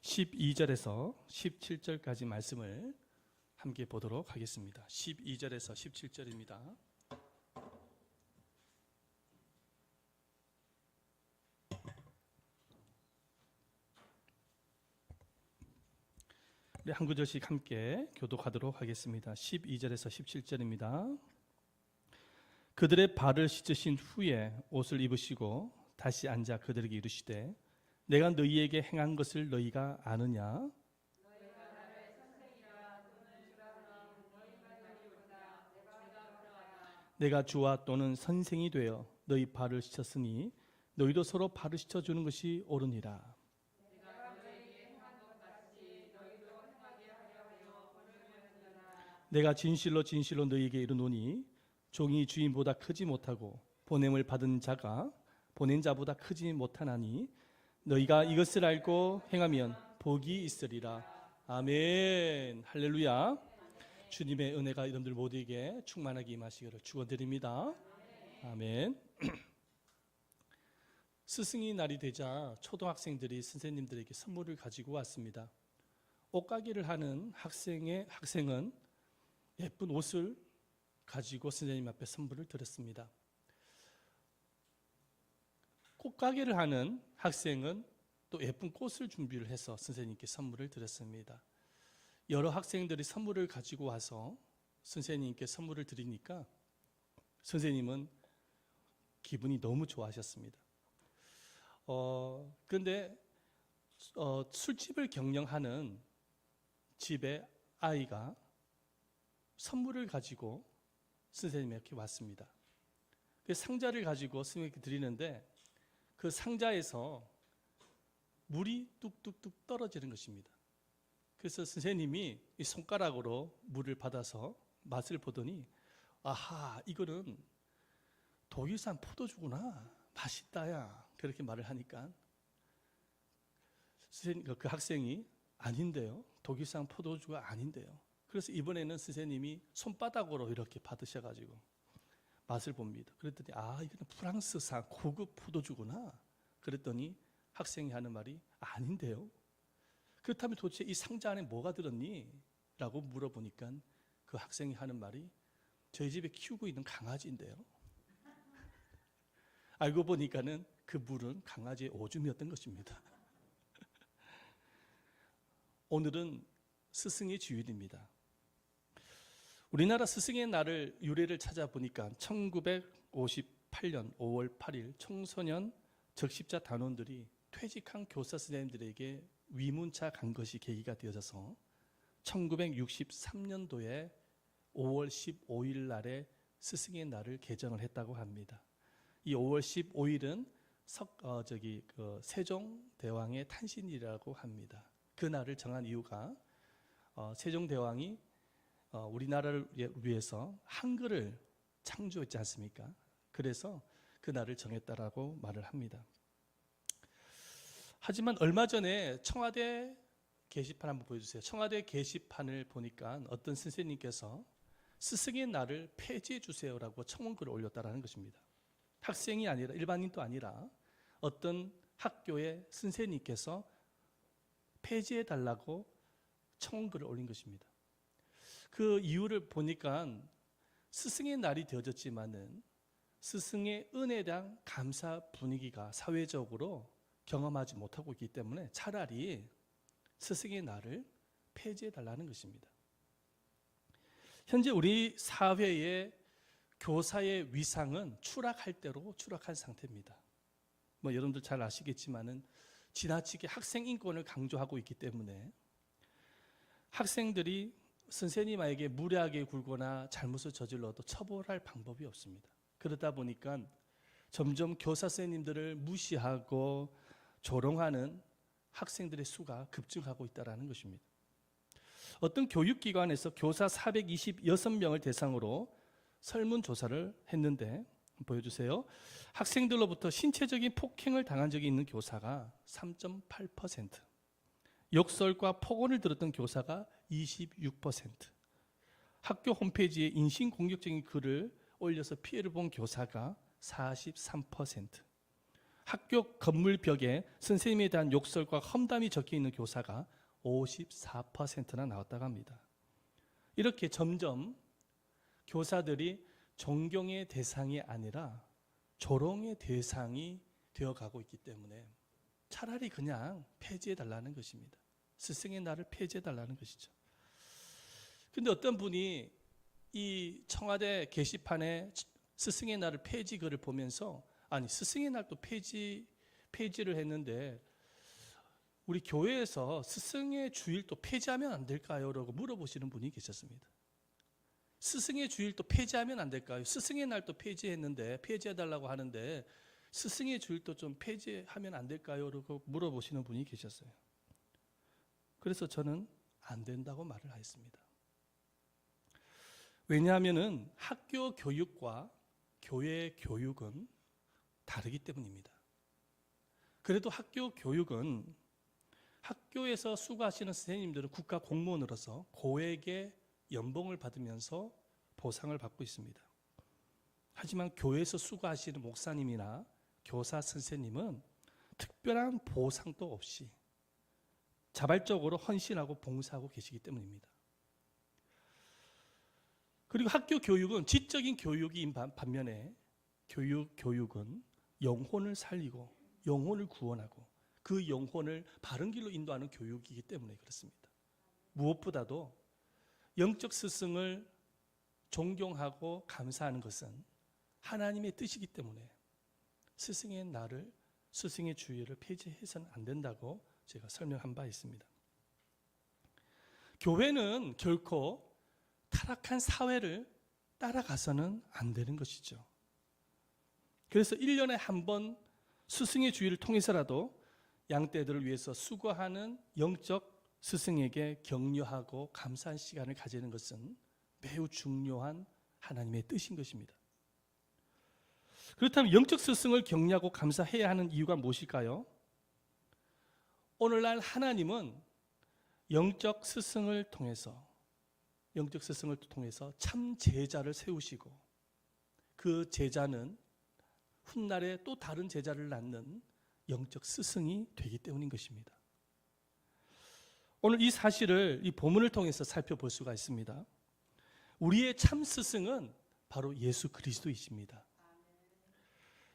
12절에서 17절까지 말씀을 함께 보도록 하겠습니다. 12절에서 17절입니다. 우리 한 구절씩 함께 교독하도록 하겠습니다. 12절에서 17절입니다. 그들의 발을 씻으신 후에 옷을 입으시고 다시 앉아 그들에게 이르시되 내가 너희에게 행한 것을 너희가 아느냐? 내가 주와 또는 선생이 되어 너희 발을 씻었으니 너희도 서로 발을 씻어주는 것이 옳으니라. 내가 진실로 진실로 너희에게 이르노니 종이 주인보다 크지 못하고 보냄을 받은 자가 보낸 자보다 크지 못하나니 너희가 이것을 알고 행하면 복이 있으리라. 아멘. 할렐루야. 주님의 은혜가 여러분들 모두에게 충만하게 임하시기를 축원드립니다. 아멘. 스승의 날이 되자 초등학생들이 선생님들에게 선물을 가지고 왔습니다. 옷가게를 하는 학생은 예쁜 옷을 가지고 선생님 앞에 선물을 드렸습니다. 꽃가게를 하는 학생은 또 예쁜 꽃을 준비를 해서 선생님께 선물을 드렸습니다. 여러 학생들이 선물을 가지고 와서 선생님께 선물을 드리니까 선생님은 기분이 너무 좋아하셨습니다. 그런데 술집을 경영하는 집의 아이가 선물을 가지고 선생님에게 왔습니다. 그 상자를 가지고 선생님께 드리는데 그 상자에서 물이 뚝뚝뚝 떨어지는 것입니다. 그래서 선생님이 이 손가락으로 물을 받아서 맛을 보더니 아하, 이거는 독일산 포도주구나, 맛있다야, 그렇게 말을 하니까 그 학생이 아닌데요, 독일산 포도주가 아닌데요. 그래서 이번에는 선생님이 손바닥으로 이렇게 받으셔가지고 맛을 봅니다. 그랬더니 아, 이거는 프랑스산 고급 포도주구나. 그랬더니 학생이 하는 말이 아닌데요. 그렇다면 도대체 이 상자 안에 뭐가 들었니? 라고 물어보니까 그 학생이 하는 말이 저희 집에 키우고 있는 강아지인데요. 알고 보니까는 그 물은 강아지의 오줌이었던 것입니다. 오늘은 스승의 주일입니다. 우리나라 스승의 날을 유래를 찾아보니까 1958년 5월 8일 청소년 적십자 단원들이 퇴직한 교사 선생님들에게 위문차 간 것이 계기가 되어져서 1963년도에 5월 15일 날에 스승의 날을 개정을 했다고 합니다. 이 5월 15일은 세종대왕의 탄신일이라고 합니다. 그 날을 정한 이유가 세종대왕이 우리나라를 위해서 한글을 창조했지 않습니까? 그래서 그 날을 정했다라고 말을 합니다. 하지만 얼마 전에 청와대 게시판 한번 보여주세요. 청와대 게시판을 보니까 어떤 선생님께서 스승의 날을 폐지해 주세요라고 청원글을 올렸다라는 것입니다. 학생이 아니라 일반인도 아니라 어떤 학교의 선생님께서 폐지해 달라고 청원글을 올린 것입니다. 그 이유를 보니까 스승의 날이 되어졌지만은 스승의 은혜에 대한 감사 분위기가 사회적으로 경험하지 못하고 있기 때문에 차라리 스승의 날을 폐지해 달라는 것입니다. 현재 우리 사회의 교사의 위상은 추락할 대로 추락한 상태입니다. 여러분들 잘 아시겠지만은 지나치게 학생 인권을 강조하고 있기 때문에 학생들이 선생님에게 무례하게 굴거나 잘못을 저질러도 처벌할 방법이 없습니다. 그러다 보니까 점점 교사 선생님들을 무시하고 조롱하는 학생들의 수가 급증하고 있다는 것입니다. 어떤 교육기관에서 교사 426명을 대상으로 설문조사를 했는데 보여주세요. 학생들로부터 신체적인 폭행을 당한 적이 있는 교사가 3.8%, 욕설과 폭언을 들었던 교사가 26%, 학교 홈페이지에 인신공격적인 글을 올려서 피해를 본 교사가 43%, 학교 건물 벽에 선생님에 대한 욕설과 험담이 적혀 있는 교사가 54%나 나왔다고 합니다. 이렇게 점점 교사들이 존경의 대상이 아니라 조롱의 대상이 되어가고 있기 때문에 차라리 그냥 폐지해달라는 것입니다. 스승의 날을 폐지해달라는 것이죠. 근데 어떤 분이 이 청와대 게시판에 스승의 날을 폐지 글을 보면서 아니 스승의 날도 폐지를 했는데 우리 교회에서 스승의 주일도 폐지하면 안 될까요? 라고 물어보시는 분이 계셨습니다. 스승의 주일도 폐지하면 안 될까요? 스승의 날도 폐지했는데 폐지해달라고 하는데 스승의 주일도 좀 폐지하면 안 될까요? 라고 물어보시는 분이 계셨어요. 그래서 저는 안 된다고 말을 했습니다. 왜냐하면 학교 교육과 교회 교육은 다르기 때문입니다. 그래도 학교 교육은 학교에서 수고하시는 선생님들은 국가 공무원으로서 고액의 연봉을 받으면서 보상을 받고 있습니다. 하지만 교회에서 수고하시는 목사님이나 교사 선생님은 특별한 보상도 없이 자발적으로 헌신하고 봉사하고 계시기 때문입니다. 그리고 학교 교육은 지적인 교육인 반면에 교육은 영혼을 살리고 영혼을 구원하고 그 영혼을 바른 길로 인도하는 교육이기 때문에 그렇습니다. 무엇보다도 영적 스승을 존경하고 감사하는 것은 하나님의 뜻이기 때문에 스승의 날을, 스승의 주일을 폐지해서는 안 된다고 제가 설명한 바 있습니다. 교회는 결코 타락한 사회를 따라가서는 안 되는 것이죠. 그래서 1년에 한 번 스승의 주일을 통해서라도 양떼들을 위해서 수고하는 영적 스승에게 격려하고 감사한 시간을 가지는 것은 매우 중요한 하나님의 뜻인 것입니다. 그렇다면 영적 스승을 격려하고 감사해야 하는 이유가 무엇일까요? 오늘날 하나님은 영적 스승을 통해서 참 제자를 세우시고 그 제자는 훗날에 또 다른 제자를 낳는 영적 스승이 되기 때문인 것입니다. 오늘 이 사실을 이 본문을 통해서 살펴볼 수가 있습니다. 우리의 참 스승은 바로 예수 그리스도이십니다.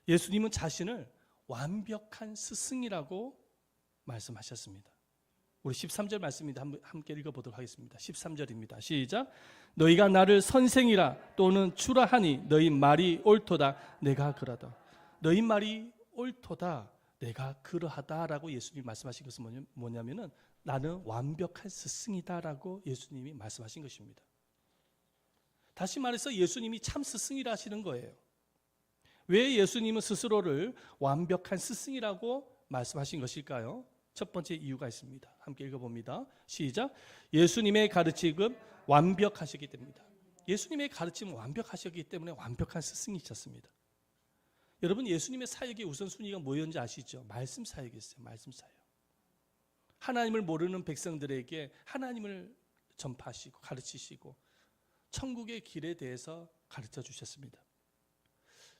예수님은 자신을 완벽한 스승이라고 말씀하셨습니다. 우리 13절 말씀입니다. 함께 읽어보도록 하겠습니다. 13절입니다. 시작. 너희가 나를 선생이라 또는 주라 하니 너희 말이 옳도다 내가 그러하다. 너희 말이 옳도다 내가 그러하다라고 예수님이 말씀하신 것은 뭐냐면은 나는 완벽한 스승이다라고 예수님이 말씀하신 것입니다. 다시 말해서 예수님이 참 스승이라 하시는 거예요. 왜 예수님은 스스로를 완벽한 스승이라고 말씀하신 것일까요? 첫 번째 이유가 있습니다. 함께 읽어봅니다. 시작. 예수님의 가르침은 완벽하셨기 때문입니다. 예수님의 가르침은 완벽하셨기 때문에 완벽한 스승이셨습니다. 여러분 예수님의 사역의 우선순위가 뭐였는지 아시죠? 말씀 사역이었어요. 말씀 사역. 하나님을 모르는 백성들에게 하나님을 전파하시고 가르치시고 천국의 길에 대해서 가르쳐 주셨습니다.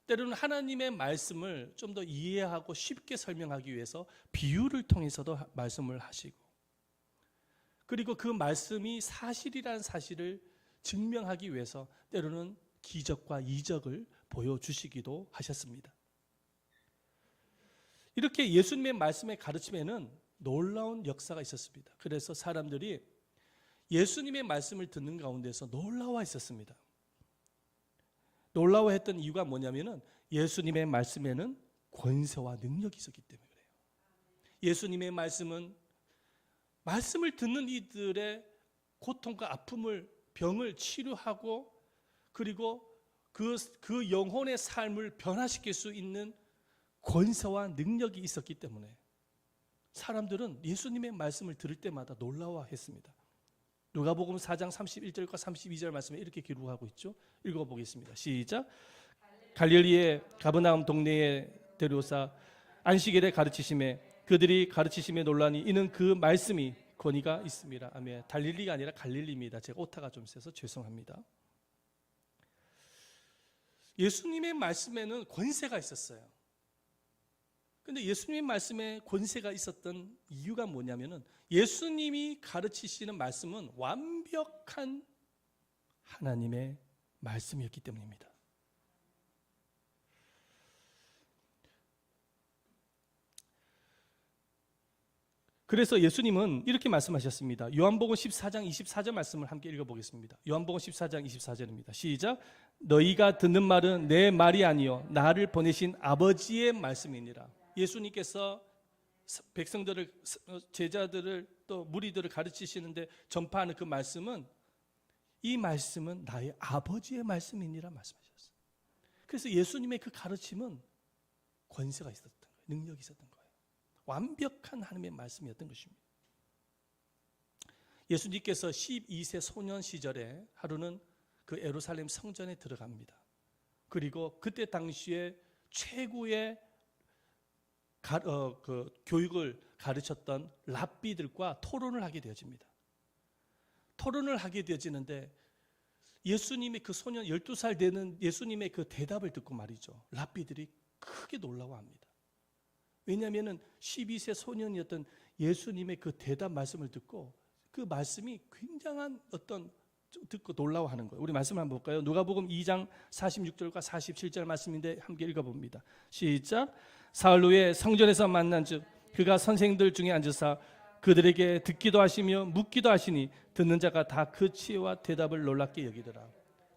때로는 하나님의 말씀을 좀 더 이해하고 쉽게 설명하기 위해서 비유를 통해서도 말씀을 하시고 그리고 그 말씀이 사실이라는 사실을 증명하기 위해서 때로는 기적과 이적을 보여주시기도 하셨습니다. 이렇게 예수님의 말씀의 가르침에는 놀라운 역사가 있었습니다. 그래서 사람들이 예수님의 말씀을 듣는 가운데서 놀라워 있었습니다. 놀라워했던 이유가 뭐냐면은 예수님의 말씀에는 권세와 능력이 있었기 때문에 그래요. 예수님의 말씀은 말씀을 듣는 이들의 고통과 아픔을 병을 치료하고 그리고 그 영혼의 삶을 변화시킬 수 있는 권세와 능력이 있었기 때문에 사람들은 예수님의 말씀을 들을 때마다 놀라워했습니다. 누가복음 4장 31절과 32절 말씀에 이렇게 기록하고 있죠. 읽어보겠습니다. 시작. 갈릴리의 가버나움 동네에 데려오사 안식일에 가르치심에 그들이 가르치심에 놀라니 이는 그 말씀이 권위가 있습니다. 아멘. 갈릴리가 아니라 갈릴리입니다. 제가 오타가 좀 있어서 죄송합니다. 예수님의 말씀에는 권세가 있었어요. 근데 예수님의 말씀에 권세가 있었던 이유가 뭐냐면은 예수님이 가르치시는 말씀은 완벽한 하나님의 말씀이었기 때문입니다. 그래서 예수님은 이렇게 말씀하셨습니다. 요한복음 14장 24절 말씀을 함께 읽어보겠습니다. 요한복음 14장 24절입니다. 시작. 너희가 듣는 말은 내 말이 아니요 나를 보내신 아버지의 말씀이니라. 예수님께서 백성들을, 제자들을, 또 무리들을 가르치시는데 전파하는 그 말씀은, 이 말씀은 나의 아버지의 말씀이니라 말씀하셨어요. 그래서 예수님의 그 가르침은 권세가 있었던 거예요. 능력이 있었던 거예요. 완벽한 하나님의 말씀이었던 것입니다. 예수님께서 12세 소년 시절에 하루는 그 예루살렘 성전에 들어갑니다. 그리고 그때 당시에 최고의 교육을 가르쳤던 랍비들과 토론을 하게 되어집니다. 토론을 하게 되어지는데 예수님의 그 소년 12살 되는 예수님의 그 대답을 듣고 말이죠, 랍비들이 크게 놀라워합니다. 왜냐하면 12세 소년이었던 예수님의 그 대답 말씀을 듣고 그 말씀이 굉장한 어떤 듣고 놀라워하는 거예요. 우리 말씀 한번 볼까요? 누가복음 2장 46절과 47절 말씀인데 함께 읽어봅니다. 시작. 사흘 후에 성전에서 만난즉 그가 선생들 중에 앉으사 그들에게 듣기도 하시며 묻기도 하시니 듣는 자가 다 그 지혜와 대답을 놀랍게 여기더라.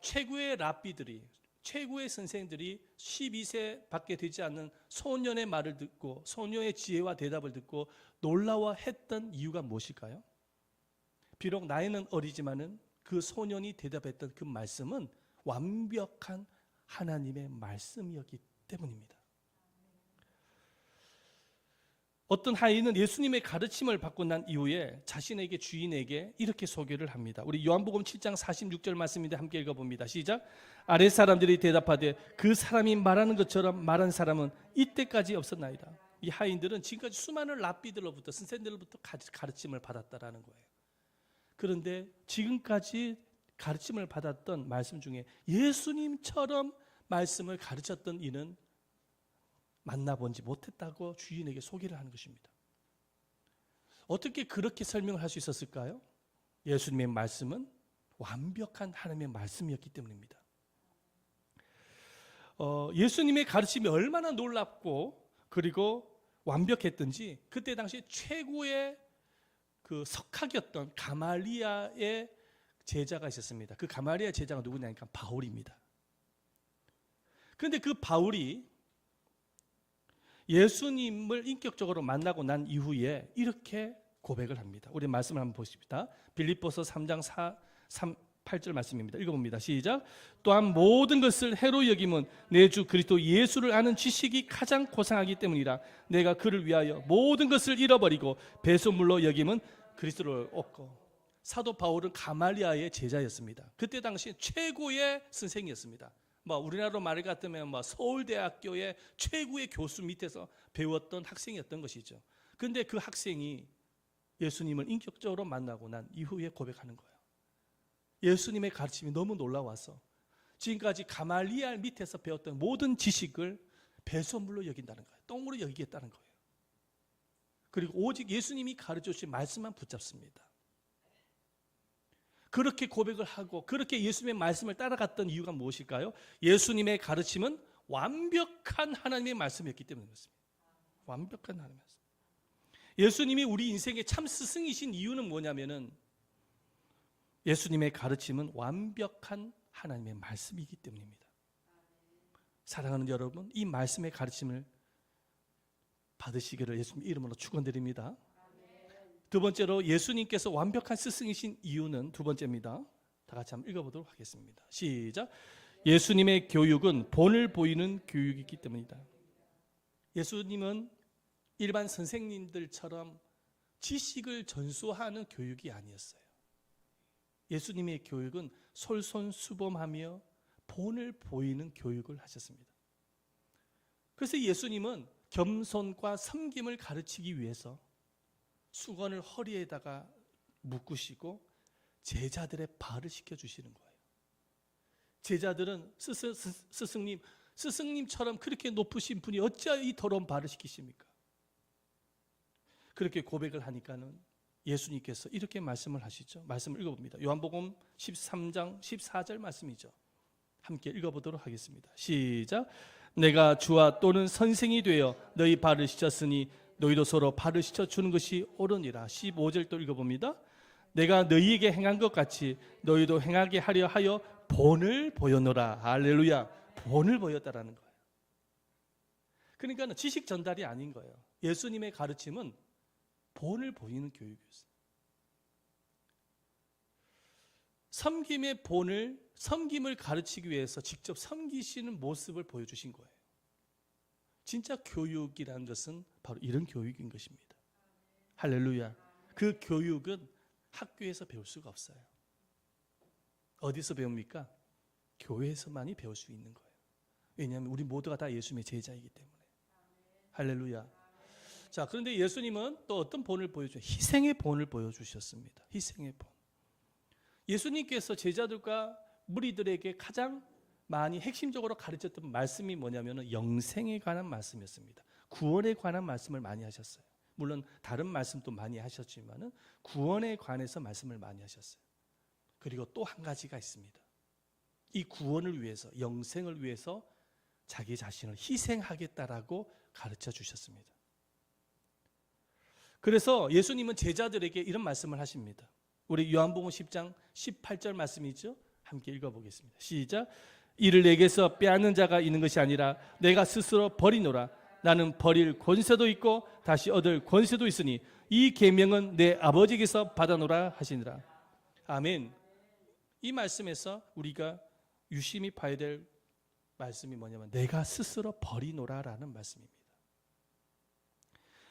최고의 랍비들이, 최고의 선생들이 12세 밖에 되지 않는 소년의 말을 듣고 소년의 지혜와 대답을 듣고 놀라워했던 이유가 무엇일까요? 비록 나이는 어리지만은 그 소년이 대답했던 그 말씀은 완벽한 하나님의 말씀이었기 때문입니다. 어떤 하인은 예수님의 가르침을 받고 난 이후에 자신에게 주인에게 이렇게 소개를 합니다. 우리 요한복음 7장 46절 말씀인데 함께 읽어봅니다. 시작. 아랫 사람들이 대답하되 그 사람이 말하는 것처럼 말한 사람은 이때까지 없었나이다. 이 하인들은 지금까지 수많은 랍비들로부터, 선생들로부터 가르침을 받았다라는 거예요. 그런데 지금까지 가르침을 받았던 말씀 중에 예수님처럼 말씀을 가르쳤던 이는 만나본지 못했다고 주인에게 소개를 하는 것입니다. 어떻게 그렇게 설명을 할 수 있었을까요? 예수님의 말씀은 완벽한 하나님의 말씀이었기 때문입니다. 예수님의 가르침이 얼마나 놀랍고 그리고 완벽했던지 그때 당시 최고의 그 석학이었던 가말리아의 제자가 있었습니다. 그 가말리아 제자가 누구냐니까 바울입니다. 그런데 그 바울이 예수님을 인격적으로 만나고 난 이후에 이렇게 고백을 합니다. 우리 말씀을 한번 보십시다. 빌립보서 3장 8절 말씀입니다. 읽어봅니다. 시작. 또한 모든 것을 해로 여김은 내 주 그리스도 예수를 아는 지식이 가장 고상하기 때문이라. 내가 그를 위하여 모든 것을 잃어버리고 배설물로 여김은 그리스도를 얻고. 사도 바울은 가말리아의 제자였습니다. 그때 당시 최고의 선생이었습니다. 우리나라로 말을 같으면 서울대학교의 최고의 교수 밑에서 배웠던 학생이었던 것이죠. 그런데 그 학생이 예수님을 인격적으로 만나고 난 이후에 고백하는 거예요. 예수님의 가르침이 너무 놀라워서 지금까지 가말리아 밑에서 배웠던 모든 지식을 배설물로 여긴다는 거예요. 똥으로 여기겠다는 거예요. 그리고 오직 예수님이 가르쳐 주신 말씀만 붙잡습니다. 그렇게 고백을 하고 그렇게 예수님의 말씀을 따라갔던 이유가 무엇일까요? 예수님의 가르침은 완벽한 하나님의 말씀이었기 때문이었습니다. 완벽한 하나님의 말씀. 예수님이 우리 인생의 참 스승이신 이유는 뭐냐면은 예수님의 가르침은 완벽한 하나님의 말씀이기 때문입니다. 사랑하는 여러분, 이 말씀의 가르침을 받으시기를 예수님 이름으로 축원드립니다. 두 번째로 예수님께서 완벽한 스승이신 이유는 두 번째입니다. 다 같이 한번 읽어보도록 하겠습니다. 시작. 예수님의 교육은 본을 보이는 교육이기 때문이다. 예수님은 일반 선생님들처럼 지식을 전수하는 교육이 아니었어요. 예수님의 교육은 솔선수범하며 본을 보이는 교육을 하셨습니다. 그래서 예수님은 겸손과 섬김을 가르치기 위해서 수건을 허리에다가 묶으시고 제자들의 발을 씻겨주시는 거예요. 제자들은 스승님 스승님처럼 그렇게 높으신 분이 어찌하여 이 더러운 발을 씻기십니까? 그렇게 고백을 하니까는 예수님께서 이렇게 말씀을 하시죠. 말씀을 읽어봅니다. 요한복음 13장 14절 말씀이죠. 함께 읽어보도록 하겠습니다. 시작. 내가 주와 또는 선생이 되어 너희 발을 씻었으니 너희도 서로 발을 씻어주는 것이 옳으니라. 15절 또 읽어봅니다. 내가 너희에게 행한 것 같이 너희도 행하게 하려 하여 본을 보여노라. 할렐루야. 본을 보였다라는 거예요. 그러니까 지식 전달이 아닌 거예요. 예수님의 가르침은 본을 보이는 교육이었어요. 섬김의 본을, 섬김을 가르치기 위해서 직접 섬기시는 모습을 보여주신 거예요. 진짜 교육이라는 것은 바로 이런 교육인 것입니다. 할렐루야. 그 교육은 학교에서 배울 수가 없어요. 어디서 배웁니까? 교회에서만이 배울 수 있는 거예요. 왜냐하면 우리 모두가 다 예수님의 제자이기 때문에. 할렐루야. 자, 그런데 예수님은 또 어떤 본을 보여주셨어요? 희생의 본을 보여주셨습니다. 희생의 본. 예수님께서 제자들과 무리들에게 가장 많이 핵심적으로 가르쳤던 말씀이 뭐냐면 영생에 관한 말씀이었습니다. 구원에 관한 말씀을 많이 하셨어요. 물론 다른 말씀도 많이 하셨지만 구원에 관해서 말씀을 많이 하셨어요. 그리고 또 한 가지가 있습니다. 이 구원을 위해서, 영생을 위해서 자기 자신을 희생하겠다라고 가르쳐 주셨습니다. 그래서 예수님은 제자들에게 이런 말씀을 하십니다. 우리 요한복음 10장 18절 말씀이죠. 함께 읽어보겠습니다. 시작. 이를 내게서 빼앗는 자가 있는 것이 아니라 내가 스스로 버리노라. 나는 버릴 권세도 있고 다시 얻을 권세도 있으니 이 계명은 내 아버지께서 받아노라 하시니라. 아멘. 이 말씀에서 우리가 유심히 봐야 될 말씀이 뭐냐면 내가 스스로 버리노라라는 말씀입니다.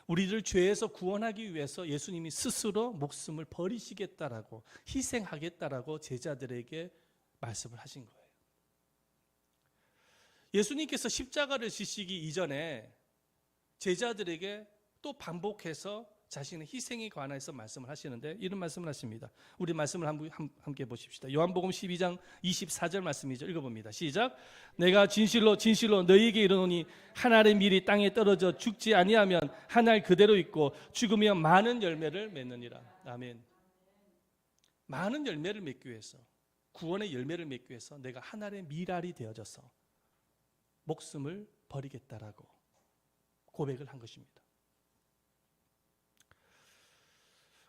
우리를 죄에서 구원하기 위해서 예수님이 스스로 목숨을 버리시겠다라고, 희생하겠다라고 제자들에게 말씀을 하신 거예요. 예수님께서 십자가를 지시기 이전에 제자들에게 또 반복해서 자신의 희생에 관해서 말씀을 하시는데 이런 말씀을 하십니다. 우리 말씀을 함께 보십시다. 요한복음 12장 24절 말씀이죠. 읽어봅니다. 시작. 내가 진실로 진실로 너희에게 이르노니 한 알의 밀이 땅에 떨어져 죽지 아니하면 한 알 그대로 있고 죽으면 많은 열매를 맺느니라. 아멘. 많은 열매를 맺기 위해서, 구원의 열매를 맺기 위해서 내가 한 알의 밀알이 되어져서 목숨을 버리겠다라고 고백을 한 것입니다.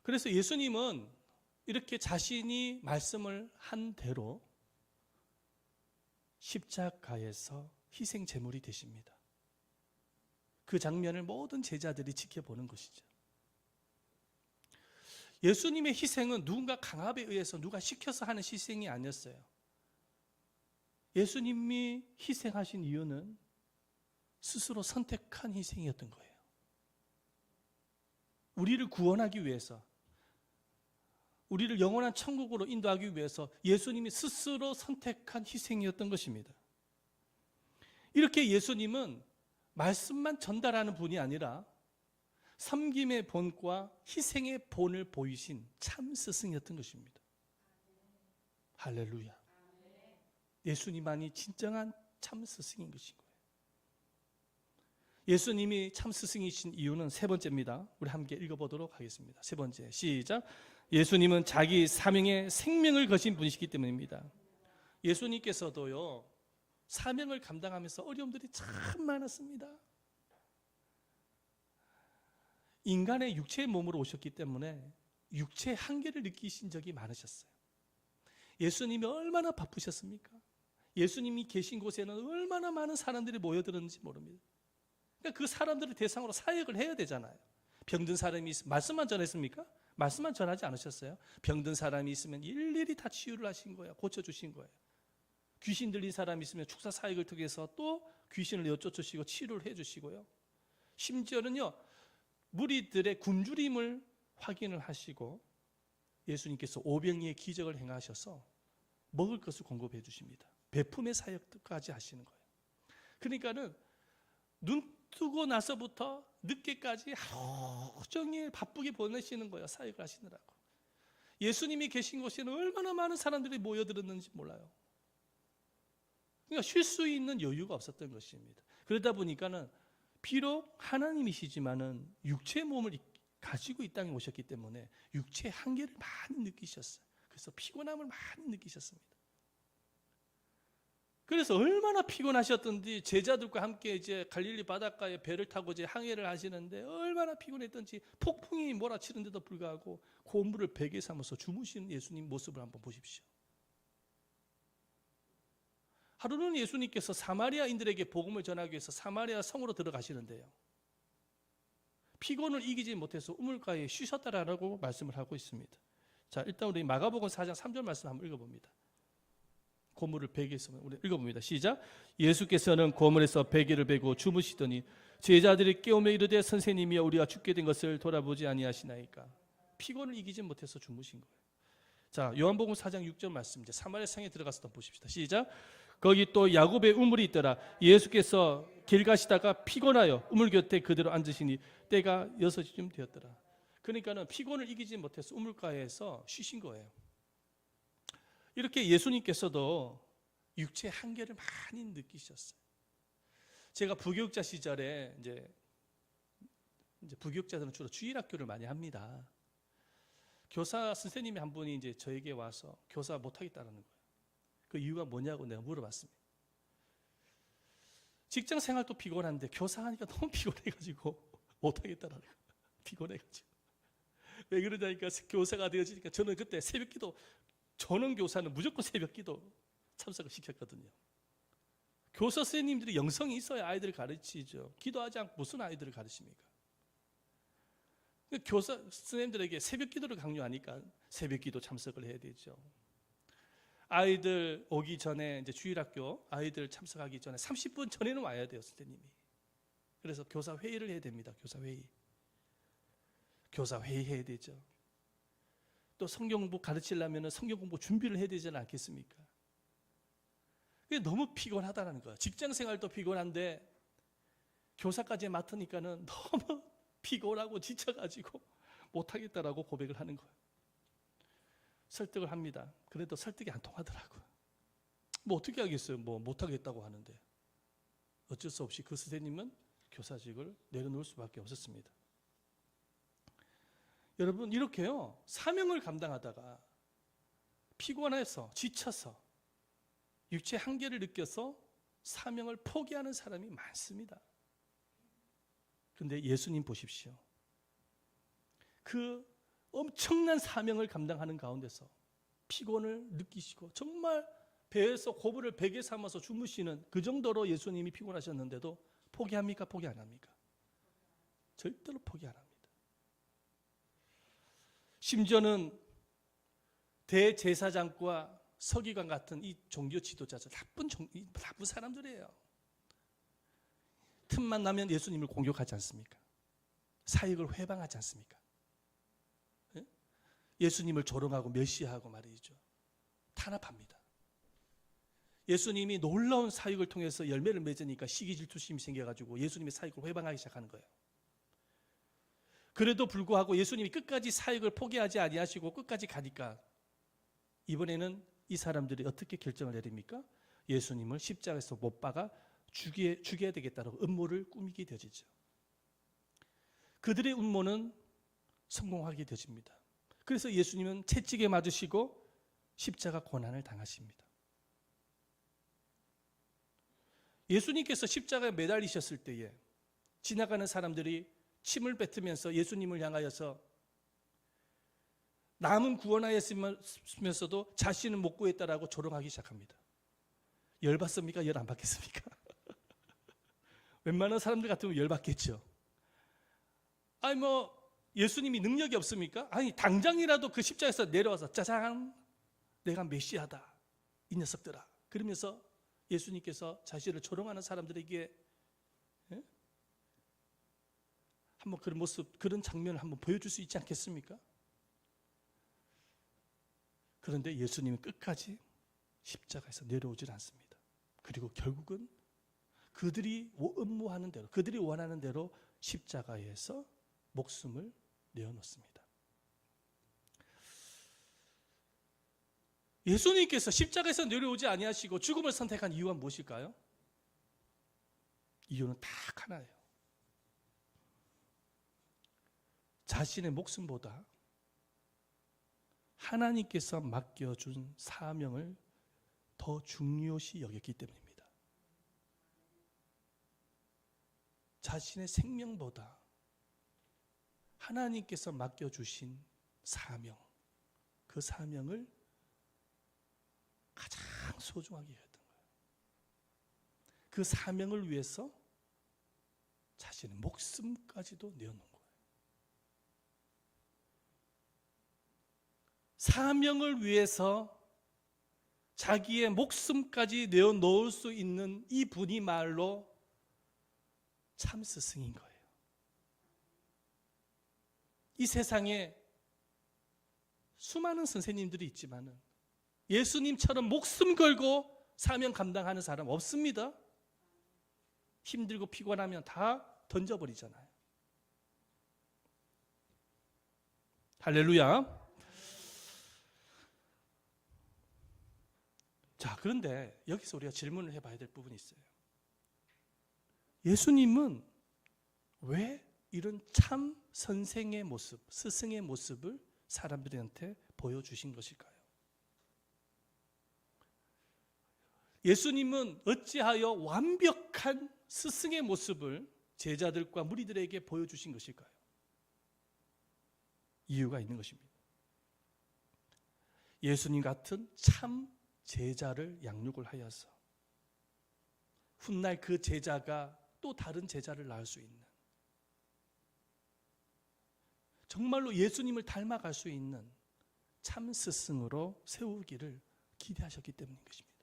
그래서 예수님은 이렇게 자신이 말씀을 한 대로 십자가에서 희생 제물이 되십니다. 그 장면을 모든 제자들이 지켜보는 것이죠. 예수님의 희생은 누군가 강압에 의해서 누가 시켜서 하는 희생이 아니었어요. 예수님이 희생하신 이유는 스스로 선택한 희생이었던 거예요. 우리를 구원하기 위해서, 우리를 영원한 천국으로 인도하기 위해서 예수님이 스스로 선택한 희생이었던 것입니다. 이렇게 예수님은 말씀만 전달하는 분이 아니라 섬김의 본과 희생의 본을 보이신 참 스승이었던 것입니다. 할렐루야. 예수님만이 진정한 참 스승인 것인 거예요. 예수님이 참 스승이신 이유는 세 번째입니다. 우리 함께 읽어보도록 하겠습니다. 세 번째, 시작. 예수님은 자기 사명에 생명을 거신 분이시기 때문입니다. 예수님께서도요, 사명을 감당하면서 어려움들이 참 많았습니다. 인간의 육체의 몸으로 오셨기 때문에 육체의 한계를 느끼신 적이 많으셨어요. 예수님이 얼마나 바쁘셨습니까? 예수님이 계신 곳에는 얼마나 많은 사람들이 모여들었는지 모릅니다. 그러니까 그 사람들을 대상으로 사역을 해야 되잖아요. 병든 사람이 있으면 말씀만 전했습니까? 말씀만 전하지 않으셨어요? 병든 사람이 있으면 일일이 다 치유를 하신 거예요. 고쳐주신 거예요. 귀신 들린 사람이 있으면 축사 사역을 통해서 또 귀신을 여쫓으시고 치료를 해주시고요. 심지어는요, 무리들의 굶주림을 확인을 하시고 예수님께서 오병이의 기적을 행하셔서 먹을 것을 공급해 주십니다. 베품의 사역까지 하시는 거예요. 그러니까는 눈 뜨고 나서부터 늦게까지 하루 종일 바쁘게 보내시는 거예요. 사역을 하시느라고. 예수님이 계신 곳에는 얼마나 많은 사람들이 모여들었는지 몰라요. 그러니까 쉴 수 있는 여유가 없었던 것입니다. 그러다 보니까는 비록 하나님이시지만은 육체의 몸을 가지고 이 땅에 오셨기 때문에 육체의 한계를 많이 느끼셨어요. 그래서 피곤함을 많이 느끼셨습니다. 그래서 얼마나 피곤하셨던지 제자들과 함께 이제 갈릴리 바닷가에 배를 타고 이제 항해를 하시는데 얼마나 피곤했던지 폭풍이 몰아치는데도 불구하고 고물을 베개 삼아서 주무시는 예수님 모습을 한번 보십시오. 하루는 예수님께서 사마리아인들에게 복음을 전하기 위해서 사마리아 성으로 들어가시는데요. 피곤을 이기지 못해서 우물가에 쉬셨다라고 말씀을 하고 있습니다. 자, 일단 우리 마가복음 4장 3절 말씀 한번 읽어봅니다. 고물을 베개에서 우리 읽어봅니다. 시작. 예수께서는 고물에서 베개를 베고 주무시더니 제자들이 깨우며 이르되 선생님이여 우리가 죽게 된 것을 돌아보지 아니하시나이까. 피곤을 이기지 못해서 주무신 거예요. 자, 요한복음 4장 6절 말씀 이제 사마리아 성에 들어가서 또 보십시다. 시작. 거기 또 야곱의 우물이 있더라. 예수께서 길 가시다가 피곤하여 우물 곁에 그대로 앉으시니 때가 6시쯤 되었더라. 그러니까는 피곤을 이기지 못해서 우물가에서 쉬신 거예요. 이렇게 예수님께서도 육체의 한계를 많이 느끼셨어요. 제가 부교육자 시절에 이제 부교육자들은 주로 주일학교를 많이 합니다. 교사 선생님이 한 분이 이제 저에게 와서 교사 못하겠다는 거예요. 그 이유가 뭐냐고 내가 물어봤습니다. 직장 생활도 피곤한데 교사하니까 너무 피곤해가지고 못하겠다라는 거예요. 피곤해가지고. 왜 그러냐니까 교사가 되어지니까 저는 그때 새벽기도 전원 교사는 무조건 새벽기도 참석을 시켰거든요. 교사 선생님들이 영성이 있어야 아이들을 가르치죠. 기도하지 않고 무슨 아이들을 가르칩니까? 교사 선생님들에게 새벽기도를 강요하니까 새벽기도 참석을 해야 되죠. 아이들 오기 전에 이제 주일학교 아이들 참석하기 전에 30분 전에는 와야 돼요, 선생님이. 그래서 교사 회의를 해야 됩니다. 교사 회의 해야 되죠. 또 성경 공부 가르치려면 성경 공부 준비를 해야 되지 않겠습니까? 그게 너무 피곤하다는 거예요. 직장 생활도 피곤한데 교사까지 맡으니까는 너무 피곤하고 지쳐가지고 못하겠다라고 고백을 하는 거예요. 설득을 합니다. 그래도 설득이 안 통하더라고요. 뭐 어떻게 하겠어요? 뭐 못하겠다고 하는데. 어쩔 수 없이 그 선생님은 교사직을 내려놓을 수밖에 없었습니다. 여러분, 이렇게요, 사명을 감당하다가 피곤해서 지쳐서 육체의 한계를 느껴서 사명을 포기하는 사람이 많습니다. 그런데 예수님 보십시오. 그 엄청난 사명을 감당하는 가운데서 피곤을 느끼시고 정말 배에서 고물을 베개 삼아서 주무시는 그 정도로 예수님이 피곤하셨는데도 포기합니까? 포기 안 합니까? 절대로 포기 안 합니다. 심지어는 대제사장과 서기관 같은 이 종교 지도자들 나쁜 사람들이에요. 틈만 나면 예수님을 공격하지 않습니까? 사역을 회방하지 않습니까? 예수님을 조롱하고 멸시하고 말이죠. 탄압합니다. 예수님이 놀라운 사역을 통해서 열매를 맺으니까 시기 질투심이 생겨가지고 예수님의 사역을 회방하기 시작하는 거예요. 그래도 불구하고 예수님이 끝까지 사역을 포기하지 아니하시고 끝까지 가니까 이번에는 이 사람들이 어떻게 결정을 내립니까? 예수님을 십자가에서 못 박아 죽여야 되겠다라고 음모를 꾸미게 되어지죠. 그들의 음모는 성공하게 되어집니다. 그래서 예수님은 채찍에 맞으시고 십자가 고난을 당하십니다. 예수님께서 십자가에 매달리셨을 때에 지나가는 사람들이 침을 뱉으면서 예수님을 향하여서 남은 구원하였으면서도 자신은 못 구했다라고 조롱하기 시작합니다. 열받습니까? 열 안 받겠습니까? 웬만한 사람들 같으면 열받겠죠. 아니 뭐 예수님이 능력이 없습니까? 아니 당장이라도 그 십자가에서 내려와서 짜잔 내가 메시아다 이 녀석들아 그러면서 예수님께서 자신을 조롱하는 사람들에게 한번 그런 모습, 그런 장면을 한번 보여줄 수 있지 않겠습니까? 그런데 예수님은 끝까지 십자가에서 내려오질 않습니다. 그리고 결국은 그들이 음모하는 대로, 그들이 원하는 대로 십자가에서 목숨을 내어놓습니다. 예수님께서 십자가에서 내려오지 아니하시고 죽음을 선택한 이유가 무엇일까요? 이유는 딱 하나예요. 자신의 목숨보다 하나님께서 맡겨준 사명을 더 중요시 여겼기 때문입니다. 자신의 생명보다 하나님께서 맡겨주신 사명, 그 사명을 가장 소중하게 여겼던 거예요. 그 사명을 위해서 자신의 목숨까지도 내어놓은 거예요. 사명을 위해서 자기의 목숨까지 내어놓을 수 있는 이 분이말로 참 스승인 거예요. 이 세상에 수많은 선생님들이 있지만 예수님처럼 목숨 걸고 사명 감당하는 사람 없습니다. 힘들고 피곤하면 다 던져버리잖아요. 할렐루야. 자, 그런데 여기서 우리가 질문을 해봐야 될 부분이 있어요. 예수님은 왜 이런 참 선생의 모습, 스승의 모습을 사람들한테 보여주신 것일까요? 예수님은 어찌하여 완벽한 스승의 모습을 제자들과 무리들에게 보여주신 것일까요? 이유가 있는 것입니다. 예수님 같은 참 제자를 양육을 하여서 훗날 그 제자가 또 다른 제자를 낳을 수 있는, 정말로 예수님을 닮아갈 수 있는 참 스승으로 세우기를 기대하셨기 때문인 것입니다.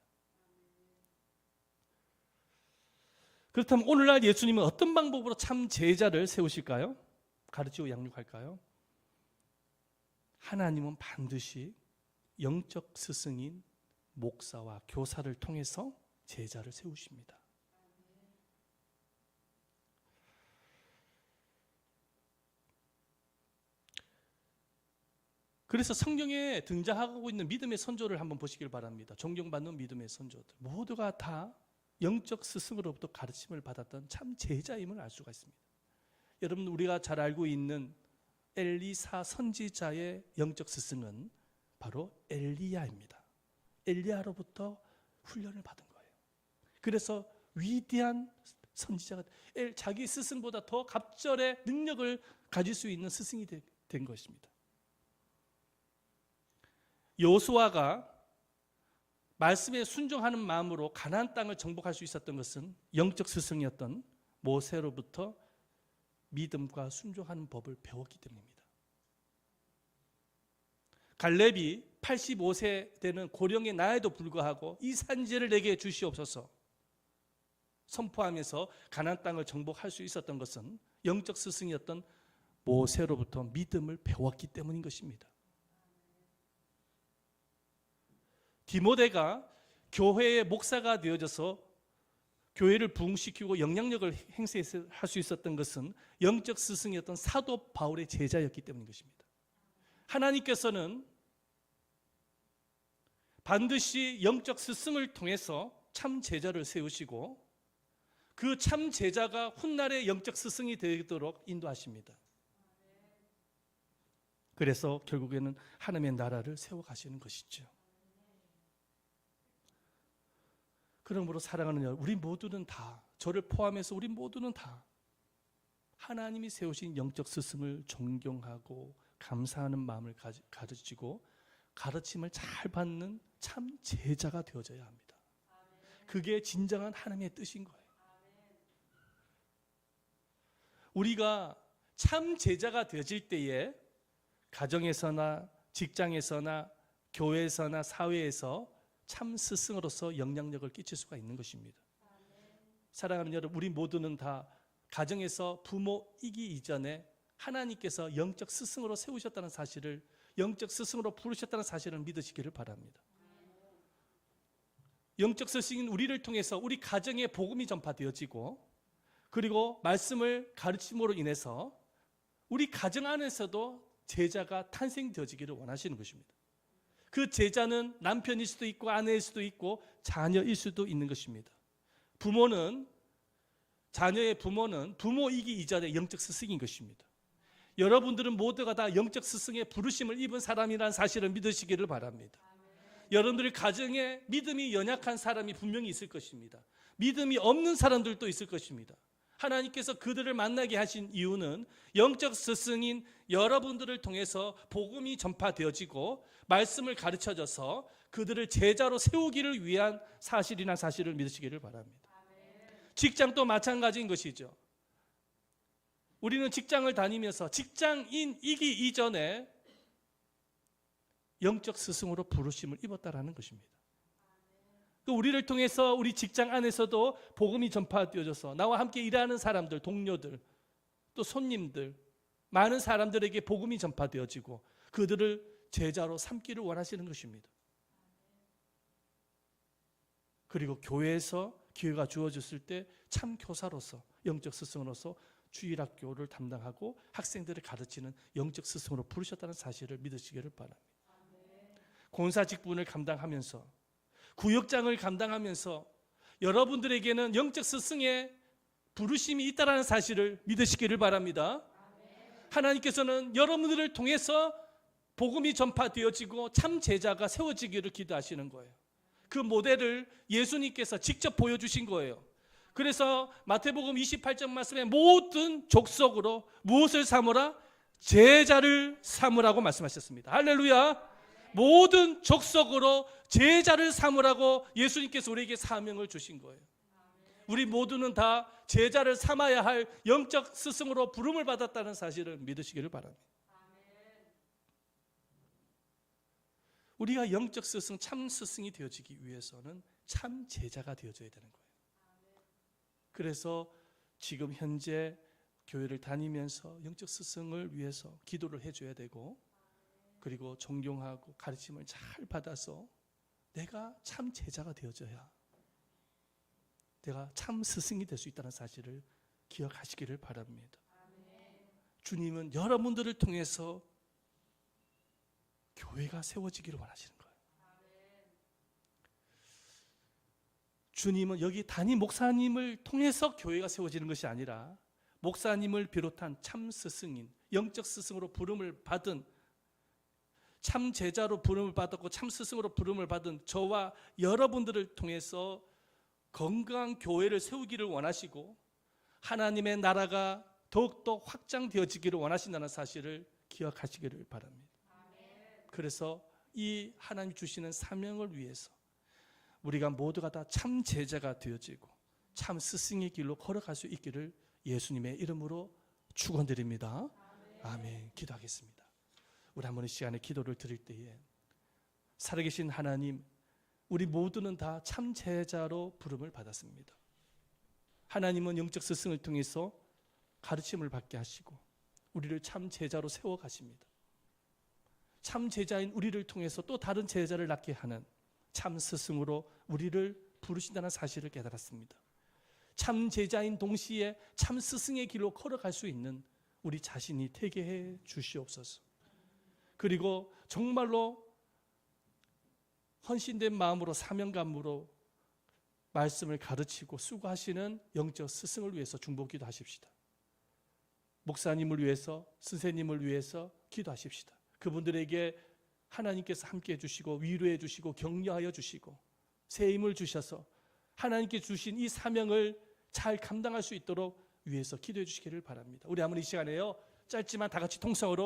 그렇다면 오늘날 예수님은 어떤 방법으로 참 제자를 세우실까요? 가르치고 양육할까요? 하나님은 반드시 영적 스승인 목사와 교사를 통해서 제자를 세우십니다. 그래서 성경에 등장하고 있는 믿음의 선조를 한번 보시길 바랍니다. 존경받는 믿음의 선조들 모두가 다 영적 스승으로부터 가르침을 받았던 참 제자임을 알 수가 있습니다. 여러분, 우리가 잘 알고 있는 엘리사 선지자의 영적 스승은 바로 엘리야입니다. 엘리야로부터 훈련을 받은 거예요. 그래서 위대한 선지자가, 자기 스승보다 더 갑절의 능력을 가질 수 있는 스승이 된 것입니다. 여호수아가 말씀에 순종하는 마음으로 가나안 땅을 정복할 수 있었던 것은 영적 스승이었던 모세로부터 믿음과 순종하는 법을 배웠기 때문입니다. 갈렙이 85세 되는 고령의 나이도 불구하고 이 산지를 내게 주시옵소서 선포하면서 가나안 땅을 정복할 수 있었던 것은 영적 스승이었던 모세로부터 믿음을 배웠기 때문인 것입니다. 디모데가 교회의 목사가 되어져서 교회를 부흥시키고 영향력을 행사할 수 있었던 것은 영적 스승이었던 사도 바울의 제자였기 때문인 것입니다. 하나님께서는 반드시 영적 스승을 통해서 참 제자를 세우시고 그 참 제자가 훗날의 영적 스승이 되도록 인도하십니다. 그래서 결국에는 하나님의 나라를 세워가시는 것이죠. 그러므로 사랑하는 여러분, 우리 모두는 다, 저를 포함해서 우리 모두는 다 하나님이 세우신 영적 스승을 존경하고 감사하는 마음을 가르치고 가르침을 잘 받는 참 제자가 되어져야 합니다. 그게 진정한 하나님의 뜻인 거예요. 우리가 참 제자가 되어질 때에 가정에서나 직장에서나 교회에서나 사회에서 참 스승으로서 영향력을 끼칠 수가 있는 것입니다. 사랑하는 여러분, 우리 모두는 다 가정에서 부모이기 이전에 하나님께서 영적 스승으로 세우셨다는 사실을, 영적 스승으로 부르셨다는 사실을 믿으시기를 바랍니다. 영적 스승인 우리를 통해서 우리 가정에 복음이 전파되어지고, 그리고 말씀을 가르침으로 인해서 우리 가정 안에서도 제자가 탄생되어지기를 원하시는 것입니다. 그 제자는 남편일 수도 있고 아내일 수도 있고 자녀일 수도 있는 것입니다. 자녀의 부모는 부모이기 이전에 영적 스승인 것입니다. 여러분들은 모두가 다 영적 스승의 부르심을 입은 사람이라는 사실을 믿으시기를 바랍니다. 여러분들의 가정에 믿음이 연약한 사람이 분명히 있을 것입니다. 믿음이 없는 사람들도 있을 것입니다. 하나님께서 그들을 만나게 하신 이유는 영적 스승인 여러분들을 통해서 복음이 전파되어지고 말씀을 가르쳐줘서 그들을 제자로 세우기를 위한 사실을 믿으시기를 바랍니다. 직장도 마찬가지인 것이죠. 우리는 직장을 다니면서 직장인이기 이전에 영적 스승으로 부르심을 입었다라는 것입니다. 우리를 통해서 우리 직장 안에서도 복음이 전파되어져서 나와 함께 일하는 사람들, 동료들, 또 손님들, 많은 사람들에게 복음이 전파되어지고 그들을 제자로 삼기를 원하시는 것입니다. 그리고 교회에서 기회가 주어졌을 때 참 교사로서, 영적 스승으로서 주일학교를 담당하고 학생들을 가르치는 영적 스승으로 부르셨다는 사실을 믿으시기를 바랍니다. 권사 직분을 감당하면서, 구역장을 감당하면서 여러분들에게는 영적 스승의 부르심이 있다는 사실을 믿으시기를 바랍니다. 하나님께서는 여러분들을 통해서 복음이 전파되어지고 참 제자가 세워지기를 기도하시는 거예요. 그 모델을 예수님께서 직접 보여주신 거예요. 그래서 마태복음 28장 말씀에 모든 족속으로 무엇을 삼으라? 제자를 삼으라고 말씀하셨습니다. 할렐루야. 모든 족속으로 제자를 삼으라고 예수님께서 우리에게 사명을 주신 거예요. 우리 모두는 다 제자를 삼아야 할 영적 스승으로 부름을 받았다는 사실을 믿으시기를 바랍니다. 우리가 영적 스승, 참 스승이 되어지기 위해서는 참 제자가 되어져야 되는 거예요. 그래서 지금 현재 교회를 다니면서 영적 스승을 위해서 기도를 해줘야 되고, 그리고 존경하고 가르침을 잘 받아서 내가 참 제자가 되어져야 내가 참 스승이 될 수 있다는 사실을 기억하시기를 바랍니다. 주님은 여러분들을 통해서 교회가 세워지기를 원하시는 거예요. 주님은 여기 담임 목사님을 통해서 교회가 세워지는 것이 아니라 목사님을 비롯한 참 스승인, 영적 스승으로 부름을 받은, 참 제자로 부름을 받았고 참 스승으로 부름을 받은 저와 여러분들을 통해서 건강한 교회를 세우기를 원하시고 하나님의 나라가 더욱더 확장되어지기를 원하신다는 사실을 기억하시기를 바랍니다. 그래서 이 하나님 주시는 사명을 위해서 우리가 모두가 다 참 제자가 되어지고 참 스승의 길로 걸어갈 수 있기를 예수님의 이름으로 축원드립니다. 아멘. 기도하겠습니다. 우리 한번 이 시간에 기도를 드릴 때에 살아계신 하나님, 우리 모두는 다 참 제자로 부름을 받았습니다. 하나님은 영적 스승을 통해서 가르침을 받게 하시고 우리를 참 제자로 세워가십니다. 참 제자인 우리를 통해서 또 다른 제자를 낳게 하는 참 스승으로 우리를 부르신다는 사실을 깨달았습니다. 참 제자인 동시에 참 스승의 길로 걸어갈 수 있는 우리 자신이 되게 해 주시옵소서. 그리고 정말로 헌신된 마음으로 사명감으로 말씀을 가르치고 수고하시는 영적 스승을 위해서 중보기도 하십시다. 목사님을 위해서, 선생님을 위해서 기도하십시다. 그분들에게 하나님께서 함께해 주시고 위로해 주시고 격려하여 주시고 새 힘을 주셔서 하나님께 주신 이 사명을 잘 감당할 수 있도록 위해서 기도해 주시기를 바랍니다. 우리 한번 이 시간에요, 짧지만 다 같이 통성으로